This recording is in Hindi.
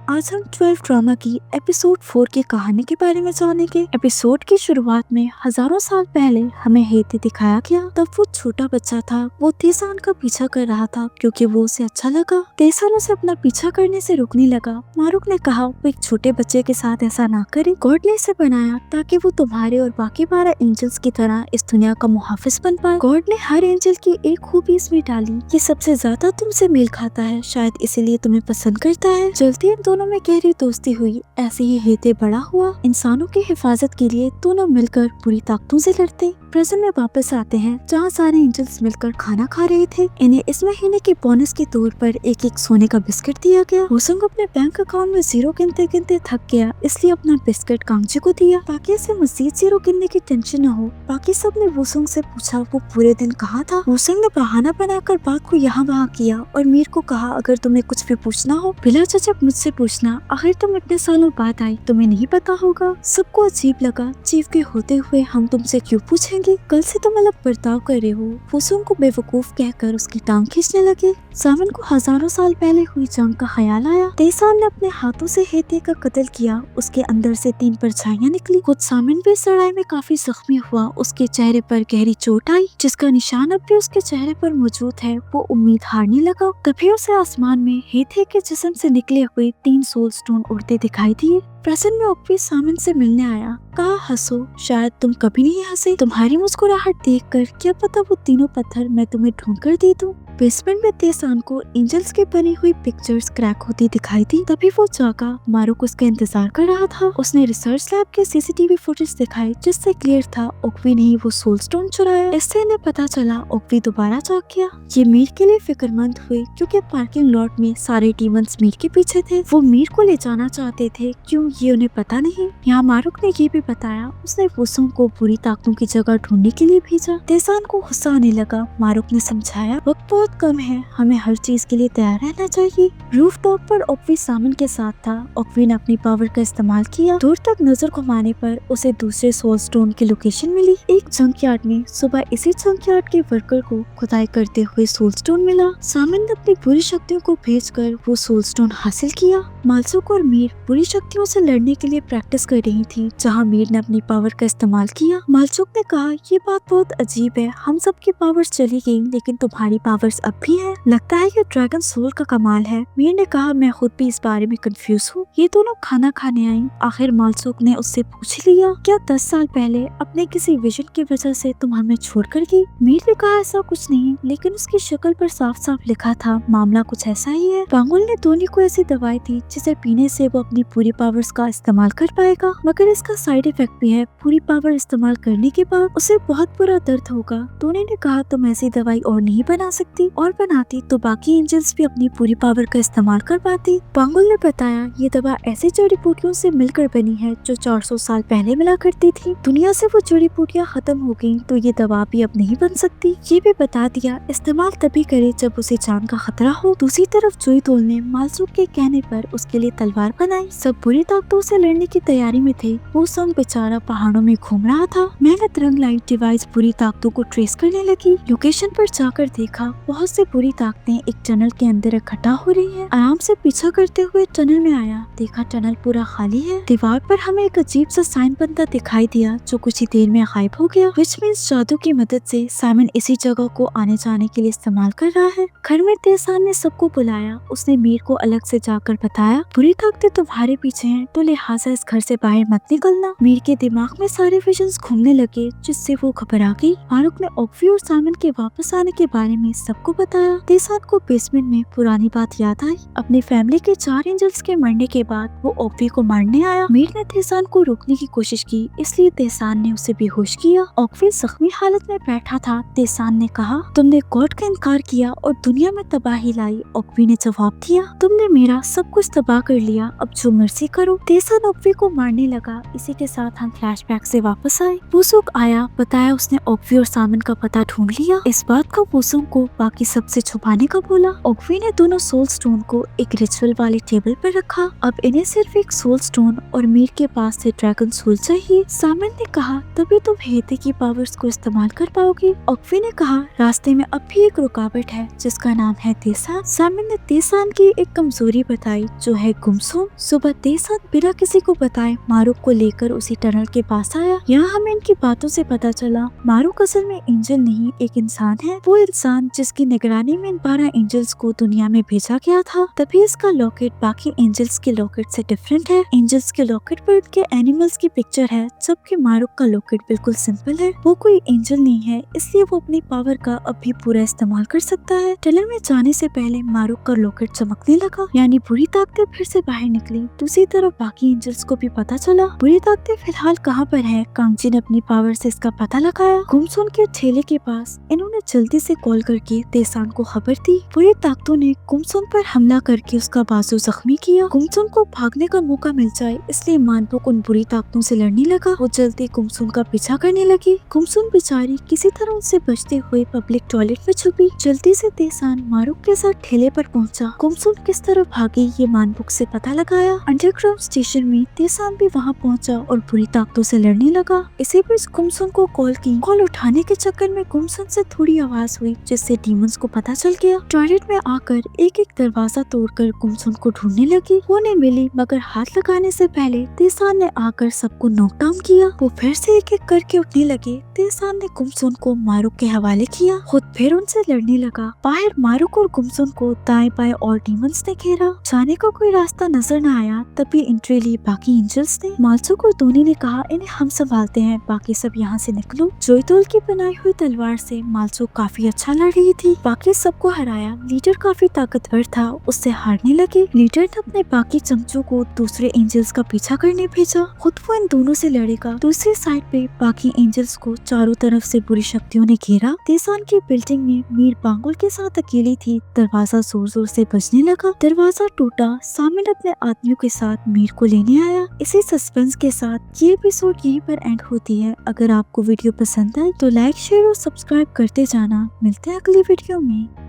आज हम 12 ड्रामा की एपिसोड 4 की कहानी के बारे में जानेंगे। एपिसोड की शुरुआत में हजारों साल पहले हमें हेती दिखाया गया। तब वो छोटा बच्चा था। वो तेसान का पीछा कर रहा था क्योंकि वो उसे अच्छा लगा। तेसान उसे अपना पीछा करने से रोकने लगा। मारुक ने कहा वो एक छोटे बच्चे के साथ ऐसा ना करे। गॉड ने इसे बनाया ताकि वो तुम्हारे और बाकी 12 एंजल्स की तरह इस दुनिया का मुहाफिज बन पाए। गॉड ने हर एंजल की एक खूबी इसमें डाली। ये सबसे ज्यादा तुमसे मेल खाता है, शायद इसीलिए तुम्हें पसंद करता है। जल्दी इन दोनों में गहरी दोस्ती हुई। ऐसे ही हेते बड़ा हुआ। इंसानों की हिफाजत के लिए दोनों मिलकर बुरी ताकतों से लड़ते। प्रेजेंट में वापस आते हैं जहाँ सारे एंजल्स मिलकर खाना खा रहे थे। इन्हें इस महीने के बोनस के तौर पर एक एक सोने का बिस्किट दिया गया। वुसुंग अपने बैंक अकाउंट में जीरो गिनते गिनते थक गया, इसलिए अपना बिस्किट कांगची को दिया ताकि इसे मजीद जीरो गिनने की टेंशन न हो। बाकी सब ने वुसुंग से पूछा वो पूरे दिन कहाँ था। वुसुंग ने बहाना बनाकर बात को यहाँ वहाँ किया और मीर को कहा अगर तुम्हें कुछ भी पूछना हो बिला झिझक मुझसे पूछना। आखिर तुम इतने सालों बाद आई, तुम्हें नहीं पता होगा। सबको अजीब लगा। चीफ के होते हुए हम तुमसे क्यों पूछेंगे, कल से तुम अलग बर्ताव कर रहे हो। वुसुंग को बेवकूफ कहकर उसकी टांग खींचने लगे। सावन को हजारों साल पहले हुई जंग का ख्याल आया। तेसान ने अपने हाथों से हेते का कत्ल किया। उसके अंदर से 3 परछाइयां निकली। खुद सामिन भी इस लड़ाई में काफी जख्मी हुआ। उसके चेहरे पर गहरी चोट आई जिसका निशान अब भी उसके चेहरे पर मौजूद है। वो उम्मीद हारने लगा। तभी उसे आसमान में हेते के जिस्म से निकले हुए 3 सोल स्टोन उड़ते दिखाई दिए। प्रेजेंट में ओक्वी सामिन से मिलने आया। कहा हंसो, शायद तुम कभी नहीं हंसे। तुम्हारी मुस्कुराहट देखकर क्या पता वो तीनों पत्थर मैं तुम्हें ढूंढ कर दे दूं। बेसमेंट में तेसान को एंजल्स की बनी हुई पिक्चर्स क्रैक होती दिखाई दी। तभी वो जागा। मारुक उसका इंतजार कर रहा था। उसने रिसर्च लैब के सीसीटीवी फुटेज दिखाई जिससे क्लियर था ओक्वी ने ही वो सोल स्टोन चुराया। इससे इन्हें पता चला ओक्वी दोबारा जाग गया। ये मीर के लिए फिक्रमंद हुए क्योंकि पार्किंग लॉट में सारे डीमंस मीर के पीछे थे। वो मीर को ले जाना चाहते थे, क्यों ये उन्हें पता नहीं। यहाँ मारुक ने ये भी बताया उसने वुसुंग को बुरी ताकतों की जगह ढूंढने के लिए भेजा। तेसान को गुस्सा आने लगा। मारुक ने समझाया वक्त बहुत कम है, हमें हर चीज के लिए तैयार रहना चाहिए। रूफ टॉप पर ओक्वी सामिन के साथ था। ओक्वी ने अपनी पावर का इस्तेमाल किया। दूर तक नजर घुमाने पर उसे दूसरे सोल स्टोन की लोकेशन मिली। एक जंकयार्ड में सुबह इसी जंकयार्ड के वर्कर को खुदाई करते हुए सोल स्टोन मिला। सामिन ने अपनी बुरी शक्तियों को भेजकर वो सोल स्टोन हासिल किया। मालसुक और मीर बुरी शक्तियों से लड़ने के लिए प्रैक्टिस कर रही थी, जहाँ मीर ने अपनी पावर का इस्तेमाल किया। मालसुक ने कहा ये बात बहुत अजीब है, हम सबकी पावर्स चली गई लेकिन तुम्हारी पावर्स अब भी है। लगता है ये ड्रैगन सोल का कमाल है। मीर ने कहा मैं खुद भी इस बारे में कंफ्यूज हूँ। ये दोनों खाना खाने आई। आखिर मालसुक ने उससे पूछ लिया क्या 10 साल पहले अपने किसी विजन की वजह से तुम हमें छोड़कर गई। मीर ने कहा ऐसा कुछ नहीं, लेकिन उसकी शक्ल पर साफ साफ लिखा था मामला कुछ ऐसा ही है। पांगुल ने धोनी को ऐसी दवाई दी जिसे पीने से वो अपनी पूरी पावर्स का इस्तेमाल कर पाएगा, मगर इसका साइड इफेक्ट भी है। पूरी पावर इस्तेमाल करने के बाद उसे बहुत बुरा दर्द होगा। धोनी ने कहा तुम ऐसी दवाई और नहीं बना सकती, और बनाती तो बाकी एंजल्स भी अपनी पूरी पावर का इस्तेमाल कर पाती। पांगुल ने बताया ये दवा ऐसी जड़ी बूटियों से मिलकर बनी है जो 400 साल पहले मिला करती थी। दुनिया से वो जड़ी बूटियाँ खत्म हो गयी तो ये दवा भी अब नहीं बन सकती। ये भी बता दिया इस्तेमाल तभी करे जब उसे जान का खतरा हो। दूसरी तरफ जुईतोल ने मालसुक के कहने पर उसके लिए तलवार बनाई। सब बुरी ताकतों से लड़ने की तैयारी में थे। वो संग बेचारा पहाड़ों में घूम रहा था। मेहनत रंग लाइट डिवाइस बुरी ताकतों को ट्रेस करने लगी। लोकेशन पर जाकर देखा बहुत से बुरी ताकतें एक टनल के अंदर इकट्ठा हो रही हैं। आराम से पीछा करते हुए टनल में आया। देखा टनल पूरा खाली है। दीवार पर हमें एक अजीब सा साइन बनता दिखाई दिया जो कुछ ही देर में गायब हो गया। विच मींस जादू की मदद से साइमन इसी जगह को आने जाने के लिए इस्तेमाल कर रहा है। घर में तेसान ने सबको बुलाया। उसने मीर को अलग से जाकर बताया बुरी ताकतें तुम्हारे पीछे हैं तो लिहाजा इस घर से बाहर मत निकलना। मीर के दिमाग में सारे विजन्स घूमने लगे जिससे वो घबरा गई। मारुक ने ओक्वी और साइमन के वापस आने के बारे में सबको बताया। तेसान को बेसमेंट में पुरानी बात याद आई। अपनी फैमिली के 4 एंजल्स के मरने के बाद वो ओक्वी को मारने आया। मीर ने तेसान को रोकने की कोशिश की, इसलिए तेसान ने उसे बेहोश किया। ओक्वी जख्मी हालत में बैठा था। तेसान ने कहा तुमने गॉड का इनकार किया और दुनिया में तबाही लाई। ओक्वी ने जवाब दिया तुमने मेरा सब कुछ तबाह कर लिया, अब जो मर्जी करो। तेसान ओक्वी को मारने लगा। इसी के साथ हम फ्लैशबैक से वापस आए। वुसुंग आया। बताया उसने ओक्वी और सामिन का पता ढूंढ लिया। इस बात का वुसुंग को बाकी सबसे छुपाने का बोला। ओक्वी ने दोनों सोल स्टोन को एक रिचुअल वाली टेबल पर रखा। अब अब इन्हें सिर्फ एक सोल स्टोन और मीर के पास से ड्रैगन सोल चाहिए। सामिन ने कहा तभी तुम हेते की पावर्स को इस्तेमाल कर पाओगे। ऑक्वी ने कहा रास्ते में अब भी एक रुकावट है जिसका नाम है तेसान। सामिन ने तेसान की एक कमजोरी बताई जो है गुमसुम। सुबह तेसान बिना किसी को बताए मारूक को लेकर उसी टनल के पास आया। यहाँ हमें इनकी बातों से पता चला मारूक असल में एंजल नहीं एक इंसान है, वो इंसान जिसकी निगरानी में इन 12 एंजल्स को दुनिया में भेजा गया था। तभी इसका लॉकेट बाकी एंजल्स के लॉकेट से डिफरेंट है। एंजल्स के लॉकेट पर उनके एनिमल्स की पिक्चर है जबकि मारूक का लॉकेट बिल्कुल सिंपल है। वो कोई एंजल नहीं है इसलिए वो अपनी पावर का अब भी पूरा इस्तेमाल कर सकता है। टनल में जाने से पहले मारूक का लॉकेट चमकने लगा यानी बुरी ताकतें फिर से बाहर निकली। दूसरी तरफ बाकी एंजल्स को भी पता चला बुरी ताकतें फिलहाल कहाँ पर है। कांगजी ने अपनी पावर से इसका पता लगाया। गुमसुन के ठेले के पास इन्होंने जल्दी से कॉल करके तेसान को खबर दी। बुरी ताकतों ने गुमसुन पर हमला करके उसका बाजू जख्मी किया। गुमसुन को भागने का मौका मिल जाए इसलिए मानपुक उन बुरी ताकतों से लड़ने लगा। वो जल्दी गुमसुन का पीछा करने लगी। गुमसुन बेचारी किसी तरह उनसे बचते हुए पब्लिक टॉयलेट में छुपी। जल्दी से तेसान मारूक के साथ ठेले पर पहुंचा। गुमसुन किस तरह भागी ये मानपुक से पता लगाया। अंडरग्राउंड स्टेशन में तेसान भी वहाँ पहुंचा और बुरी ताकतों से लड़ने लगा। इसी बीच गुमसुन को कॉल की। कॉल उठाने के चक्कर में गुमसुन से थोड़ी आवाज हुई जिससे डीमंस को पता चल गया। टॉयलेट में आकर एक एक दरवाजा तोड़कर गुमसुन को ढूंढने लगी। वो नहीं मिली मगर हाथ लगाने से पहले तेसान ने आकर सबको नॉकडाउन किया। वो फिर से एक एक करके उठने लगे। तेसान ने गुमसुन को मारूक के हवाले किया। खुद फिर उनसे लड़ने लगा। बाहर मारूक और गुमसुन को दाएं बाएं और डीमंस ने घेरा। जाने का कोई रास्ता नजर न आया तभी एंट्री ली बाकी एंजल्स ने। माल्सुक और धोनी ने कहा इन्हें हम संभालते हैं बाकी सब यहाँ से निकलो। जोइतोल की बनाई हुई तलवार से माल्सुक काफी अच्छा लड़ रही थी। बाकी सबको हराया। लीडर काफी ताकतवर था उससे हारने लगे। लीडर ने अपने बाकी चमचों को दूसरे एंजल्स का पीछा करने भेजा। खुद वो इन दोनों से लड़ेगा। दूसरी साइड पे बाकी एंजल्स को चारों तरफ से बुरी शक्तियों ने घेरा। तेसान की बिल्डिंग में मीर बांगुल के साथ अकेली थी। दरवाजा जोर जोर से बजने लगा। दरवाजा टूटा। सामिन अपने आदमियों के साथ मीर को लेने आया। इसी सस्पेंस के साथ ये एपिसोड यहीं पर एंड होती है। अगर आपको वीडियो पसंद आए तो लाइक शेयर और सब्सक्राइब करते जाना। मिलते हैं अगली वीडियो में।